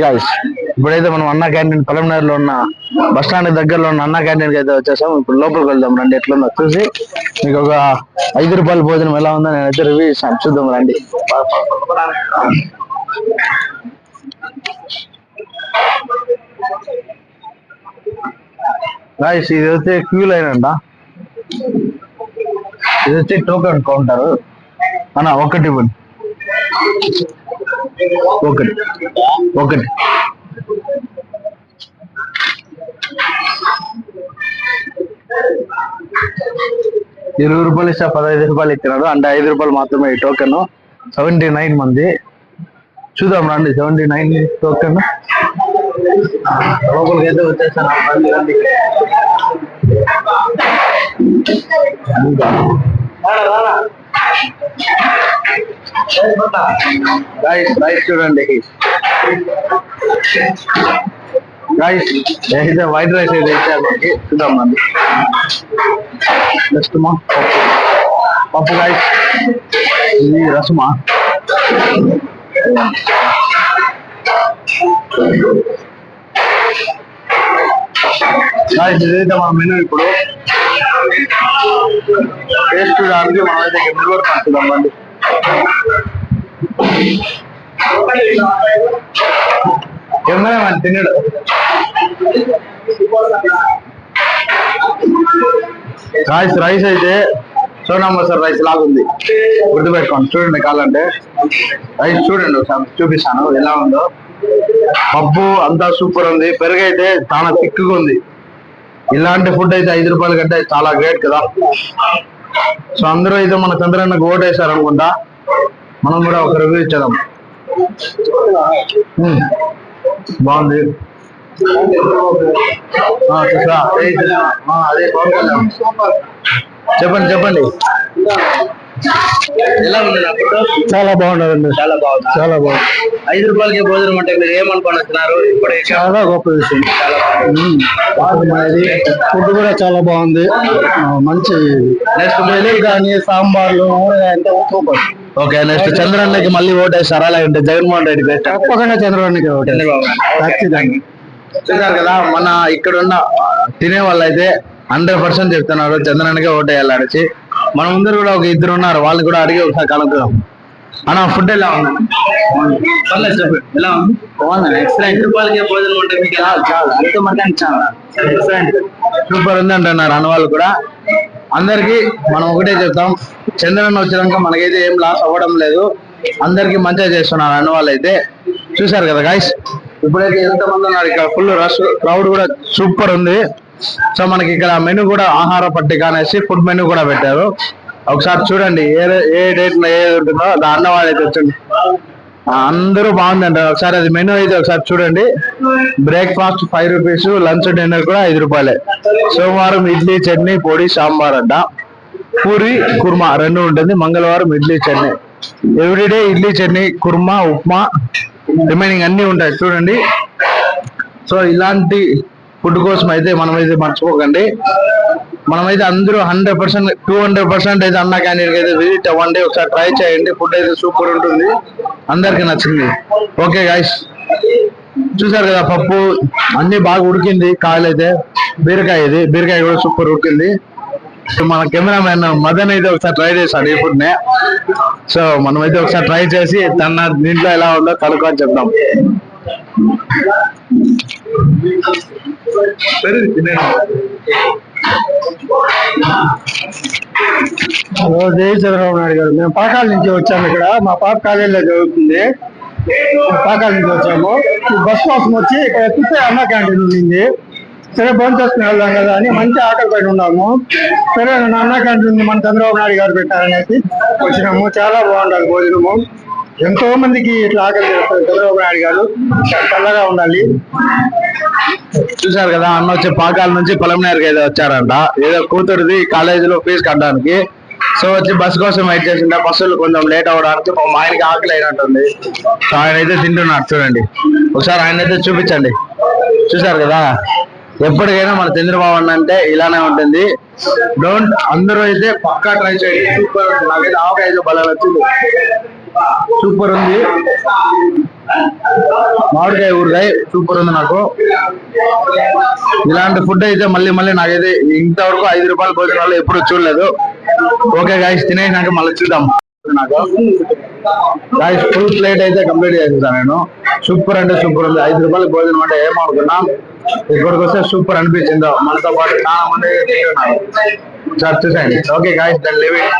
Guys, ఇప్పుడైతే మనం అన్నా క్యాంటీన్ పలమనేరులో ఉన్న బస్ స్టాండ్ దగ్గరలో ఉన్న అన్నా క్యాంటీన్ కి అయితే వచ్చేసాం. ఇప్పుడు లోపలికి వెళ్దాం రండి. ఎట్లుందో చూసి మీకు ఒక ₹5 భోజనం ఎలా ఉందో నేనైతే రివ్యూ ఇస్తాను. చూద్దాం రండి. గాయ్స్, ఇది వచ్చి క్యూ లైన్ అంట. ఇది వచ్చి టోకెన్ కౌంటర్ అన్న. ఒకటి ఇవ్వండి. ఒకటి ₹20 ఇస్తా ₹15 ఇచ్చినాడు. అంటే ₹5 మాత్రమే ఈ టోకెన్. 79 మంది. చూద్దాం రండి. 79 టోకెన్ లోపలికి అయితే వచ్చేస్తాను. రైస్ చూడండి. రైస్ అయితే వైట్ రైస్ అయితే ఇచ్చారు మనకి. చూద్దాం అండి. నెక్స్ట్ మా పప్పు రైస్. ఇది రసమా. రైస్ ఇదైతే మన మెనూ. ఇప్పుడు టేస్ట్ చూడడానికి మనం అయితే మెనూ చూద్దాం అండి. ఏమైనా మన తినడు. రైస్ అయితే సోనా మసూర్ రైస్ లాగుంది. గుర్తుపెట్టుకోండి. చూడండి కావాలంటే రైస్ చూడండి. ఒకసారి చూపిస్తాను ఎలా ఉందో. పప్పు అంతా సూపర్ ఉంది. పెరుగు అయితే చాలా థిక్గా ఉంది. ఇలాంటి ఫుడ్ అయితే ₹5 కంటే చాలా గ్రేట్ కదా. సో అందరూ అయితే మన చంద్రన్నకు ఓటేశారు అనుకుంటా. మనం కూడా ఒక రివ్యూ ఇచ్చేద్దాం. బాగుంది. అదే చెప్పండి. ఎలా ఉంది? చాలా బాగుండదండి. చాలా బాగుంది. ₹5 భోజనం అంటే మీరు ఏమనుకొని వచ్చినారు? ఇప్పుడు చాలా గొప్ప విషయం. ఫుడ్ కూడా చాలా బాగుంది. మంచి నెక్స్ట్ మెనూ కానీ సాంబార్లు సూపర్. ఓకే, నెక్స్ట్ చంద్రన్నకి మళ్ళీ ఓటేస్తారా లేదంటే జగన్మోహన్ రెడ్డి బెస్ట్? తప్పకుండా చంద్రబాబుకి ఓటేస్తారు. చూసారు కదా, మన ఇక్కడ ఉన్న తినే వాళ్ళు అయితే 100% చెప్తున్నారు చంద్రన్నకే ఓటేయాలి అనేసి. మన ముందరు కూడా ఒక ఇద్దరు ఉన్నారు. వాళ్ళు కూడా అడిగి ఒకసారి కలుగుతాం. అన్న ఫుడ్ ఎలా ఉంది? చెప్పు ఎలా ఉంది? బాగుంది. ఎక్సలెంట్. ₹5 భోజనం ఉంటే మీకు చాలా సూపర్ ఉంది అంటున్నారు అన్న వాళ్ళు కూడా. అందరికి మనం ఒకటే చెప్తాం, చంద్రన్న వచ్చినాక మనకైతే ఏం లాస్ అవ్వడం లేదు. అందరికి మంచిగా చేస్తున్నారు అన్న వాళ్ళు అయితే. చూసారు కదా గాయస్, ఇప్పుడైతే ఎంతమంది ఉన్నారు ఇక్కడ. ఫుల్ రష్, క్రౌడ్ కూడా సూపర్ ఉంది. సో మనకి ఇక్కడ మెనూ కూడా ఆహార పట్టిక అనేసి ఫుడ్ మెనూ కూడా పెట్టారు. ఒకసారి చూడండి ఏ డేట్ లో ఏది ఉంటుందో దాని వాళ్ళు అయితే వచ్చింది. అందరూ బాగుందంట. ఒకసారి అది మెనూ అయితే ఒకసారి చూడండి. బ్రేక్ఫాస్ట్ ₹5, లంచ్ డిన్నర్ కూడా ₹5. సోమవారం ఇడ్లీ చట్నీ పొడి సాంబార్ అంట. పూరి కుర్మా 2 ఉంటుంది. మంగళవారం ఇడ్లీ చట్నీ. ఎవ్రీడే ఇడ్లీ చట్నీ కుర్మా ఉప్మా రిమైనింగ్ అన్ని ఉంటాయి చూడండి. సో ఇలాంటి ఫుడ్ కోసం అయితే మనమైతే మర్చిపోకండి. మనమైతే అందరూ 100% 200% అయితే అన్నా క్యాంటీన్కి అయితే విజిట్ అవ్వండి. ఒకసారి ట్రై చేయండి. ఫుడ్ అయితే సూపర్ ఉంటుంది. అందరికి నచ్చింది. ఓకే గాయస్, చూసారు కదా పప్పు అన్ని బాగా ఉడికింది. కాయలు అయితే బీరకాయ కూడా సూపర్ ఉడికింది. మన కెమెరామెన్ మదన్ అయితే ఒకసారి ట్రై చేశాడు ఈ ఫుడ్ నే. సో మనమైతే ఒకసారి ట్రై చేసి తన దీంట్లో ఎలా ఉందో కనుక్కొని చెప్తాం. జై చంద్రబాబు నాయుడు గారు. మేము పాకాల నుంచి వచ్చాము. ఇక్కడ మా పాప కాలేజీలో చదువుతుంది. పాకాల నుంచి వచ్చాము. బస్ కోసం వచ్చి ఇక్కడ ఎక్కితే అన్నా క్యాంటీన్ ఉంది. సరే బంద్ చేసుకుని వెళ్దాం కదా అని మంచి ఆకలి పైన ఉన్నాము. సరే అన్నా క్యాంటీన్ మన చంద్రబాబు నాయుడు గారు పెట్టారనేసి వచ్చినాము. చాలా బాగుండాలి భోజనము. ఎంతో మందికి ఇట్లా ఆకలి చేస్తారు చంద్రబాబు నాయుడు గారు. చల్లగా ఉండాలి. చూసారు కదా, అన్న వచ్చి పాకాల నుంచి పలమనేరుకి అయితే వచ్చారంట. ఏదో కూతురుది కాలేజీలో ఫీజు కట్టడానికి. సో వచ్చి బస్ కోసం వెయిట్ చేసిండే. బస్సులు కొంచెం లేట్ అవడానికి మా ఆయనకి ఆకలి అయినట్టుంది. సో ఆయన అయితే తింటున్నారు చూడండి. ఒకసారి ఆయన అయితే చూపించండి. చూసారు కదా, ఎప్పటికైనా మన చంద్రబాబు అన్న అంటే ఇలానే ఉంటుంది. అందరూ అయితే పక్కా ట్రై చేయండి. సూపర్. నాకైతే ఆవకాయ బలం వచ్చింది. సూపర్ ఉంది. మామిడికాయ ఊరగాయ సూపర్ ఉంది. నాకు ఇలాంటి ఫుడ్ అయితే మళ్ళీ మళ్ళీ నాకైతే ఇంతవరకు 5 రూపాయల భోజనాలు ఎప్పుడు చూడలేదు. ఓకే గాయస్, తినేసినాక మళ్ళీ చూద్దాం. నాకు గాయస్ ఫుల్ ప్లేట్ అయితే కంప్లీట్ చేసేసాను నేను. సూపర్ అంటే సూపర్ ఉంది. 5 రూపాయల భోజనం అంటే ఏమనుకున్నా, ఇక్కడికి వస్తే సూపర్ అనిపించిందో. మనతో పాటు చాలా మంది తింటున్నారు. చూసేయండి. ఓకే గాయస్, దాన్ని లివ్ ఇట్.